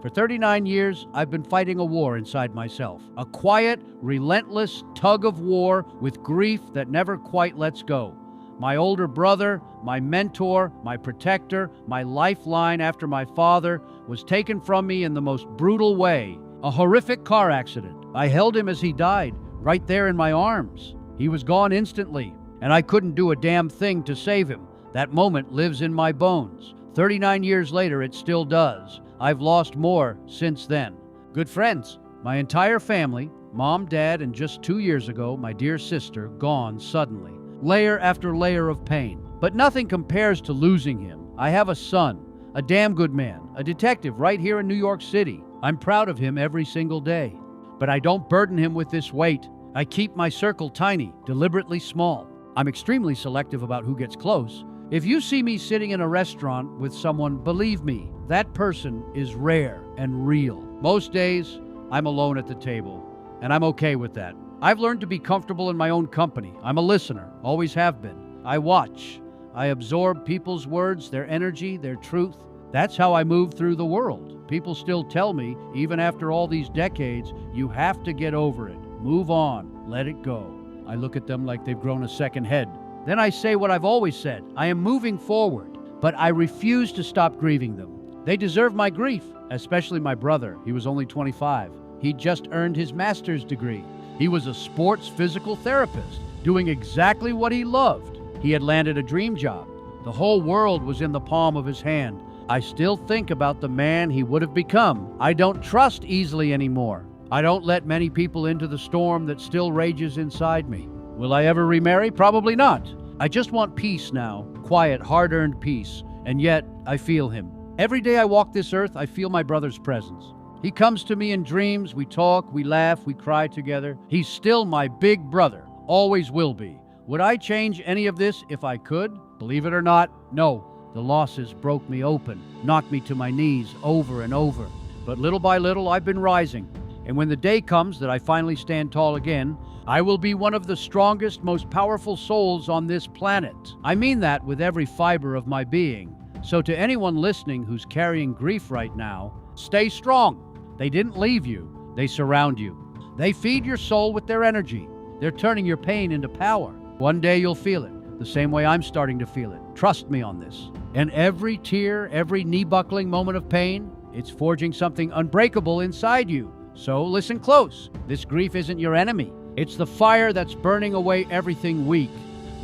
For 39 years, I've been fighting a war inside myself. A quiet, relentless tug-of-war with grief that never quite lets go. My older brother, my mentor, my protector, my lifeline after my father, was taken from me in the most brutal way. A horrific car accident. I held him as he died, right there in my arms. He was gone instantly, and I couldn't do a damn thing to save him. That moment lives in my bones. 39 years later, it still does. I've lost more since then. Good friends, my entire family, mom, dad, and just 2 years ago, my dear sister, gone suddenly. Layer after layer of pain. But nothing compares to losing him. I have a son, a damn good man, a detective right here in New York City. I'm proud of him every single day. But I don't burden him with this weight. I keep my circle tiny, deliberately small. I'm extremely selective about who gets close. If you see me sitting in a restaurant with someone, believe me, that person is rare and real. Most days, I'm alone at the table, and I'm okay with that. I've learned to be comfortable in my own company. I'm a listener, always have been. I watch. I absorb people's words, their energy, their truth. That's how I move through the world. People still tell me, even after all these decades, you have to get over it. Move on. Let it go. I look at them like they've grown a second head. Then I say what I've always said. I am moving forward, but I refuse to stop grieving them. They deserve my grief, especially my brother. He was only 25. He just earned his master's degree. He was a sports physical therapist, doing exactly what he loved. He had landed a dream job. The whole world was in the palm of his hand. I still think about the man he would have become. I don't trust easily anymore. I don't let many people into the storm that still rages inside me. Will I ever remarry? Probably not. I just want peace now. Quiet, hard-earned peace. And yet, I feel him. Every day I walk this earth, I feel my brother's presence. He comes to me in dreams, we talk, we laugh, we cry together. He's still my big brother, always will be. Would I change any of this if I could? Believe it or not, no. The losses broke me open, knocked me to my knees over and over. But little by little, I've been rising. And when the day comes that I finally stand tall again, I will be one of the strongest, most powerful souls on this planet. I mean that with every fiber of my being. So to anyone listening who's carrying grief right now, stay strong. They didn't leave you. They surround you. They feed your soul with their energy. They're turning your pain into power. One day you'll feel it, the same way I'm starting to feel it. Trust me on this. And every tear, every knee-buckling moment of pain, it's forging something unbreakable inside you. So listen close. This grief isn't your enemy. It's the fire that's burning away everything weak,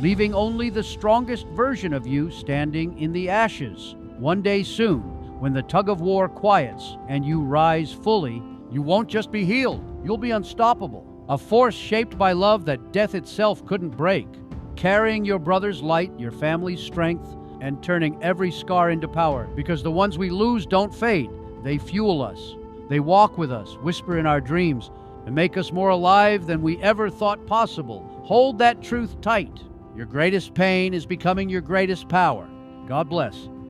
leaving only the strongest version of you standing in the ashes. One day soon, when the tug-of-war quiets and you rise fully, you won't just be healed, you'll be unstoppable. A force shaped by love that death itself couldn't break, carrying your brother's light, your family's strength, and turning every scar into power. Because the ones we lose don't fade, they fuel us. They walk with us, whisper in our dreams, and make us more alive than we ever thought possible. Hold that truth tight. Your greatest pain is becoming your greatest power. God bless.